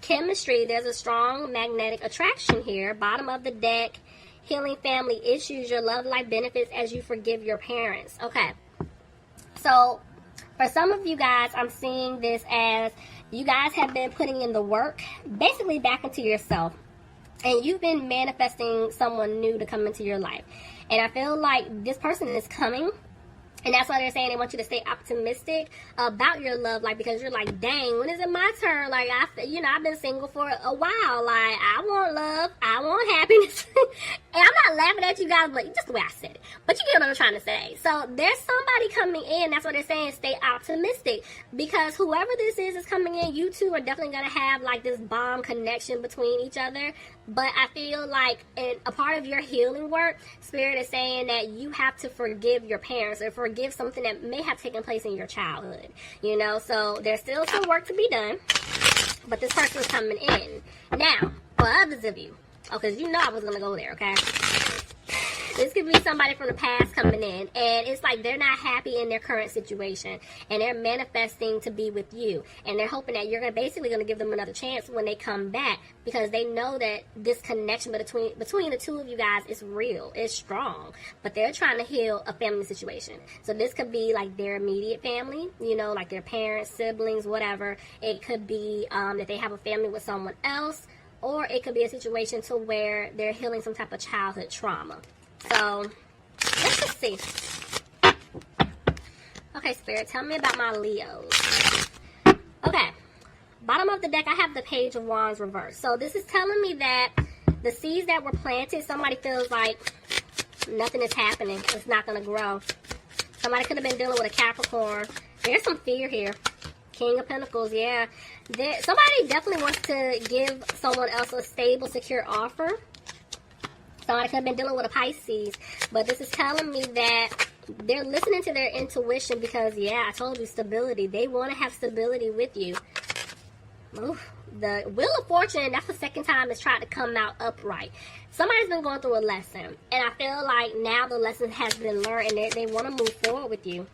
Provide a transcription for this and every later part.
chemistry, there's a strong magnetic attraction here. Bottom of the deck, healing family issues. Your love life benefits as you forgive your parents. Okay. So, for some of you guys, I'm seeing this as you guys have been putting in the work, basically back into yourself. And you've been manifesting someone new to come into your life. And I feel like this person is coming. And that's why they're saying they want you to stay optimistic about your love life, because you're like, dang, when is it my turn? Like, I've been single for a while. Like, I want love. I want happiness. And I'm not laughing at you guys, but just the way I said it. But you get what I'm trying to say. So there's somebody coming in. That's what they're saying. Stay optimistic, because whoever this is coming in, you two are definitely going to have like this bomb connection between each other. But I feel like in a part of your healing work, Spirit is saying that you have to forgive your parents or forgive something that may have taken place in your childhood. You know, so there's still some work to be done. But this person is coming in. Now, for others of you, because you know I was going to go there, okay? This could be somebody from the past coming in, and it's like they're not happy in their current situation, and they're manifesting to be with you, and they're hoping that you're basically going to give them another chance when they come back, because they know that this connection between the two of you guys is real, it's strong, but they're trying to heal a family situation. So this could be like their immediate family, you know, like their parents, siblings, whatever. It could be that they have a family with someone else, or it could be a situation to where they're healing some type of childhood trauma. So, let's just see. Okay, Spirit, tell me about my Leos. Okay, bottom of the deck, I have the Page of Wands reversed. So, this is telling me that the seeds that were planted, somebody feels like nothing is happening. It's not going to grow. Somebody could have been dealing with a Capricorn. There's some fear here. King of Pentacles, yeah. Somebody definitely wants to give someone else a stable, secure offer. Somebody could have been dealing with a Pisces, but this is telling me that they're listening to their intuition because, yeah, I told you, stability. They want to have stability with you. Oof. The Wheel of Fortune, that's the second time it's tried to come out upright. Somebody's been going through a lesson, and I feel like now the lesson has been learned, and they want to move forward with you.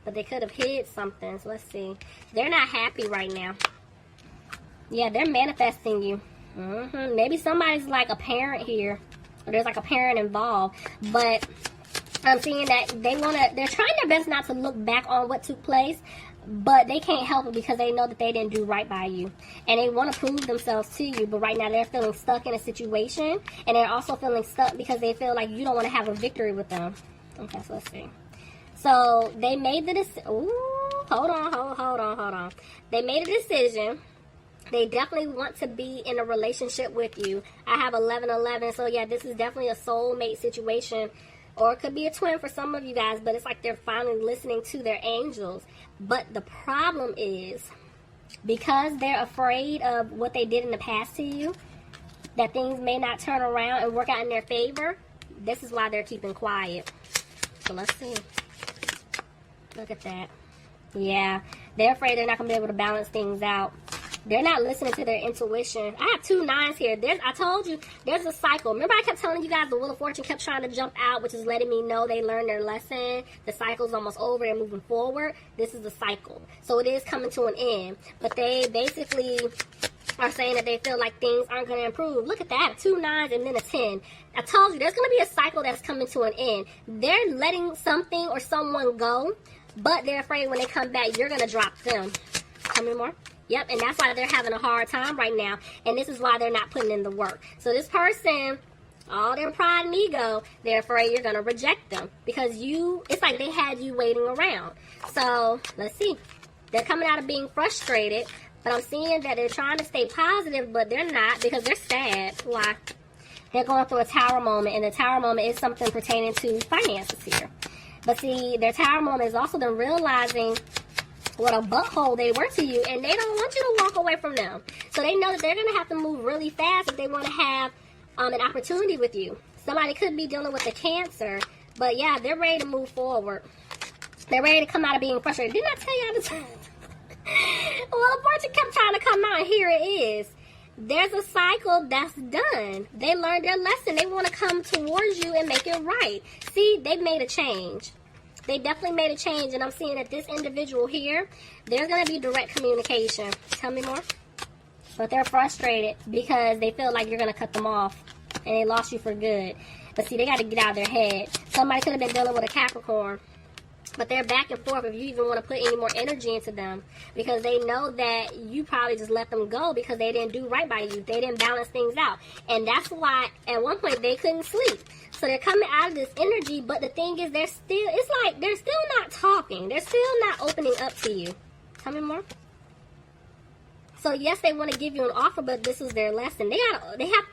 But they could have hid something, so let's see. They're not happy right now. Yeah, they're manifesting you. Maybe somebody's like a parent here, or there's like a parent involved, but I'm seeing that they're trying their best not to look back on what took place, but they can't help it because they know that they didn't do right by you, and they want to prove themselves to you, but right now they're feeling stuck in a situation, and they're also feeling stuck because they feel like you don't want to have a victory with them. Okay, so let's see. So they made the decision. Hold on. They made a decision. They definitely want to be in a relationship with you. I have 1111, so yeah, this is definitely a soulmate situation. Or it could be a twin for some of you guys, but it's like they're finally listening to their angels. But the problem is, because they're afraid of what they did in the past to you, that things may not turn around and work out in their favor, this is why they're keeping quiet. So let's see. Look at that. Yeah, they're afraid they're not going to be able to balance things out. They're not listening to their intuition. I have 2 9s here. I told you, there's a cycle. Remember I kept telling you guys the Wheel of Fortune kept trying to jump out, which is letting me know they learned their lesson. The cycle's almost over. They're moving forward. This is the cycle. So it is coming to an end. But they basically are saying that they feel like things aren't going to improve. Look at that. 2 9s and then a 10. I told you, there's going to be a cycle that's coming to an end. They're letting something or someone go, but they're afraid when they come back, you're going to drop them. Tell me more. Yep, and that's why they're having a hard time right now. And this is why they're not putting in the work. So this person, all their pride and ego, they're afraid you're going to reject them. Because it's like they had you waiting around. So, let's see. They're coming out of being frustrated. But I'm seeing that they're trying to stay positive, but they're not because they're sad. Why? They're going through a tower moment. And the tower moment is something pertaining to finances here. But see, their tower moment is also them realizing what a butthole they were to you, and they don't want you to walk away from them. So they know that they're going to have to move really fast if they want to have an opportunity with you. Somebody could be dealing with a Cancer, but yeah, they're ready to move forward. They're ready to come out of being frustrated. Didn't I tell you all the time? Well, the fortune kept trying to come out, and here it is. There's a cycle that's done. They learned their lesson. They want to come towards you and make it right. See, they made a change. They definitely made a change, and I'm seeing that this individual here, there's going to be direct communication. Tell me more. But they're frustrated because they feel like you're going to cut them off and they lost you for good. But see, they got to get out of their head. Somebody could have been dealing with a Capricorn, but they're back and forth if you even want to put any more energy into them, because they know that you probably just let them go because they didn't do right by you. They didn't balance things out. And that's why at one point they couldn't sleep. So they're coming out of this energy, but the thing is, it's like they're still not talking. They're still not opening up to you. Tell me more. So yes, they want to give you an offer, but this is their lesson. They have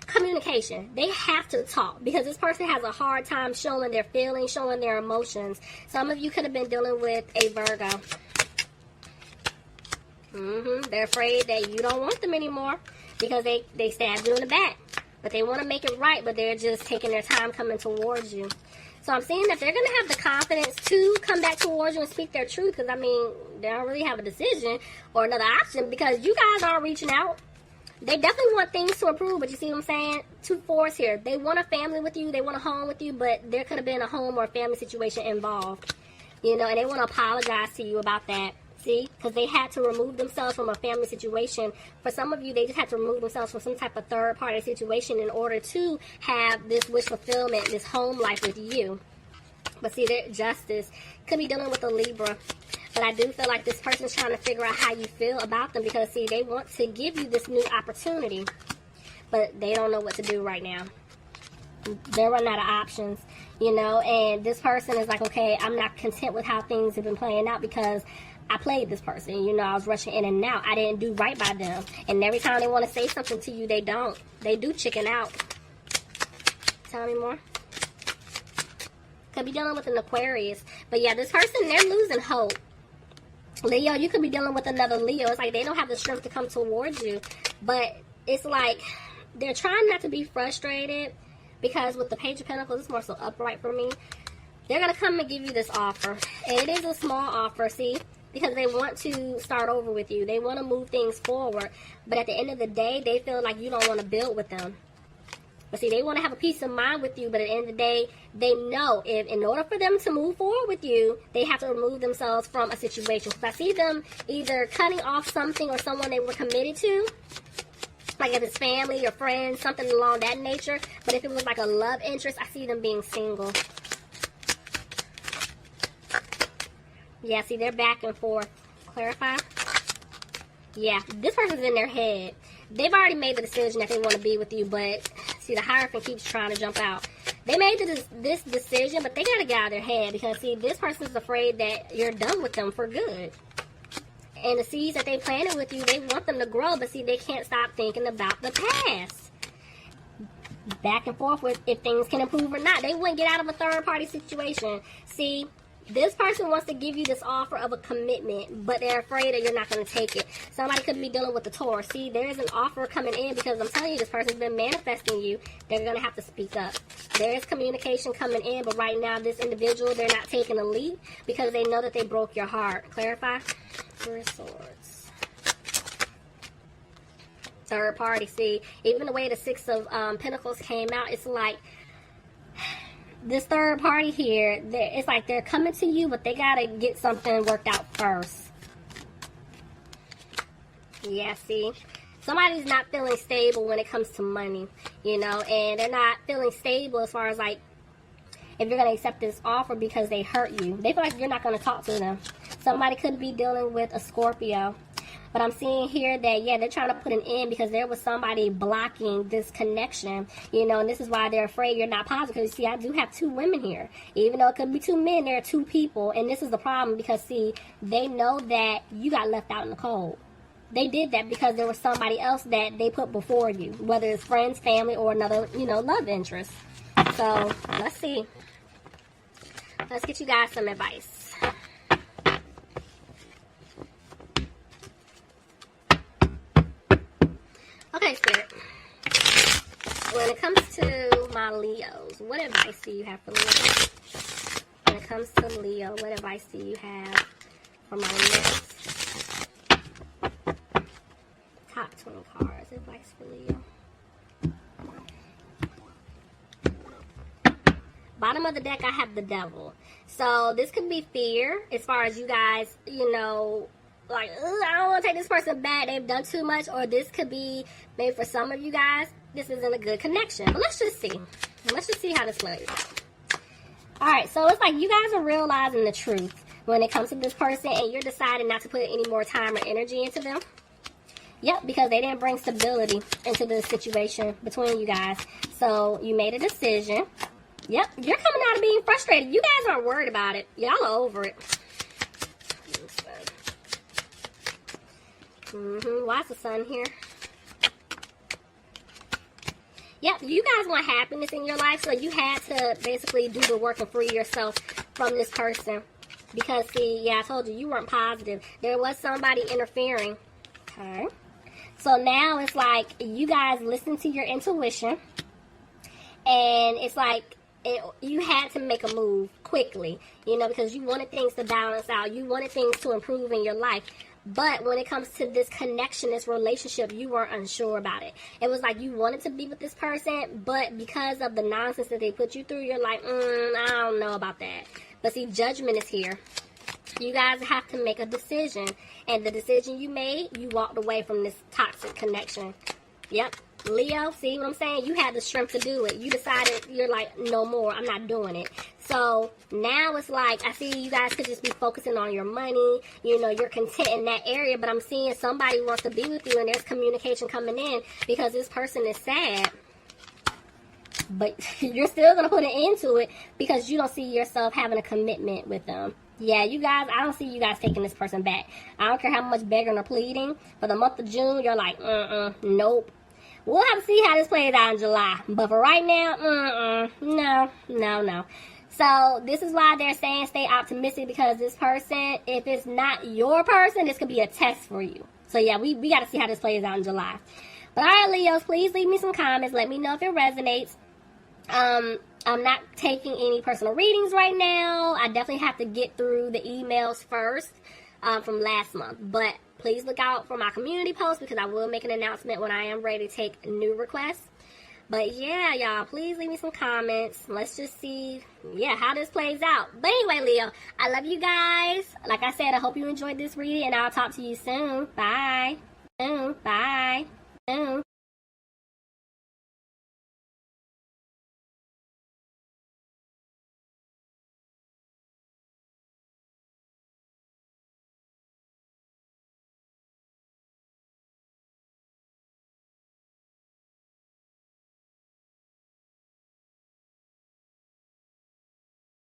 communication. They have to talk, because this person has a hard time showing their feelings, showing their emotions. Some of you could have been dealing with a Virgo. They're afraid that you don't want them anymore because they stabbed you in the back. But they want to make it right, but they're just taking their time coming towards you. So I'm seeing that they're going to have the confidence to come back towards you and speak their truth, because, I mean, they don't really have a decision or another option because you guys aren't reaching out. They definitely want things to improve, but you see what I'm saying? 2 4s here. They want a family with you. They want a home with you, but there could have been a home or a family situation involved. You know, and they want to apologize to you about that. See? Because they had to remove themselves from a family situation. For some of you, they just had to remove themselves from some type of third-party situation in order to have this wish fulfillment, this home life with you. But see, their justice could be dealing with a Libra. But I do feel like this person is trying to figure out how you feel about them, because, see, they want to give you this new opportunity, but they don't know what to do right now. They're running out of options, you know, and this person is like, okay, I'm not content with how things have been playing out because I played this person. You know, I was rushing in and out. I didn't do right by them. And every time they want to say something to you, they don't. They do chicken out. Tell me more. Could be dealing with an Aquarius. But yeah, this person, they're losing hope. Leo, you could be dealing with another Leo. It's like they don't have the strength to come towards you. But it's like they're trying not to be frustrated, because with the Page of Pentacles, it's more so upright for me. They're going to come and give you this offer. And it is a small offer, see? Because they want to start over with you. They want to move things forward. But at the end of the day, they feel like you don't want to build with them. But see, they want to have a peace of mind with you, but at the end of the day, they know if in order for them to move forward with you, they have to remove themselves from a situation. Because I see them either cutting off something or someone they were committed to, like if it's family or friends, something along that nature. But if it was like a love interest, I see them being single. Yeah, see, they're back and forth. Clarify? Yeah, this person's in their head. They've already made the decision that they want to be with you, but see, the Hierophant keeps trying to jump out. They made this decision, but they got to get out of their head, because, see, this person's afraid that you're done with them for good. And the seeds that they planted with you, they want them to grow, but see, they can't stop thinking about the past. Back and forth with if things can improve or not. They wouldn't get out of a third-party situation. See, this person wants to give you this offer of a commitment, but they're afraid that you're not going to take it. Somebody could be dealing with the Taurus. See, there is an offer coming in, because I'm telling you, this person's been manifesting you. They're going to have to speak up. There is communication coming in, but right now, this individual, they're not taking a leap because they know that they broke your heart. Clarify? 4 of Swords. Third party. See, even the way the 6 of Pentacles came out, it's like this third party here, it's like they're coming to you, but they gotta get something worked out first. Yeah, see? Somebody's not feeling stable when it comes to money, you know, and they're not feeling stable as far as, like, if you're gonna accept this offer because they hurt you. They feel like you're not gonna talk to them. Somebody could be dealing with a Scorpio. But I'm seeing here that, yeah, they're trying to put an end because there was somebody blocking this connection, you know, and this is why they're afraid you're not positive. Because, see, I do have 2 women here. Even though it could be 2 men, there are 2 people. And this is the problem because, see, they know that you got left out in the cold. They did that because there was somebody else that they put before you, whether it's friends, family, or another, you know, love interest. So, let's see. Let's get you guys some advice. Okay, Spirit. When it comes to my Leos, what advice do you have for Leo? When it comes to Leo, what advice do you have for my Leos? Top 20 cards, advice for Leo. Bottom of the deck, I have the Devil. So this could be fear as far as you guys, you know, like, I don't want to take this person back. They've done too much, or this could be, maybe for some of you guys, this isn't a good connection. But let's just see. Let's just see how this plays. Alright, so it's like you guys are realizing the truth when it comes to this person, and you're deciding not to put any more time or energy into them. Yep, because they didn't bring stability into the situation between you guys. So you made a decision. Yep, you're coming out of being frustrated. You guys aren't worried about it. Y'all are over it. Why is the sun here? Yep, you guys want happiness in your life, so you had to basically do the work and free yourself from this person. Because, see, yeah, I told you, you weren't positive. There was somebody interfering. Okay. So now it's like you guys listen to your intuition. And it's like you had to make a move quickly, you know, because you wanted things to balance out. You wanted things to improve in your life. But when it comes to this connection, this relationship, you were unsure about it. It was like you wanted to be with this person, but because of the nonsense that they put you through, you're like, I don't know about that. But see, judgment is here. You guys have to make a decision. And the decision you made, you walked away from this toxic connection. Yep. Leo, see what I'm saying? You had the strength to do it. You decided, you're like, no more. I'm not doing it. So now it's like, I see you guys could just be focusing on your money. You know, you're content in that area. But I'm seeing somebody wants to be with you, and there's communication coming in because this person is sad. But you're still going to put an end to it because you don't see yourself having a commitment with them. Yeah, you guys, I don't see you guys taking this person back. I don't care how much begging or pleading. For the month of June, you're like, nope. We'll have to see how this plays out in July. But for right now, no. So this is why they're saying stay optimistic, because this person, if it's not your person, this could be a test for you. So yeah, we got to see how this plays out in July. But all right, Leos, please leave me some comments. Let me know if it resonates. I'm not taking any personal readings right now. I definitely have to get through the emails first from last month. But please look out for my community post, because I will make an announcement when I am ready to take new requests. But yeah, y'all, please leave me some comments. Let's just see, yeah, how this plays out. But anyway, Leo, I love you guys. Like I said, I hope you enjoyed this reading, and I'll talk to you soon. Bye. Bye.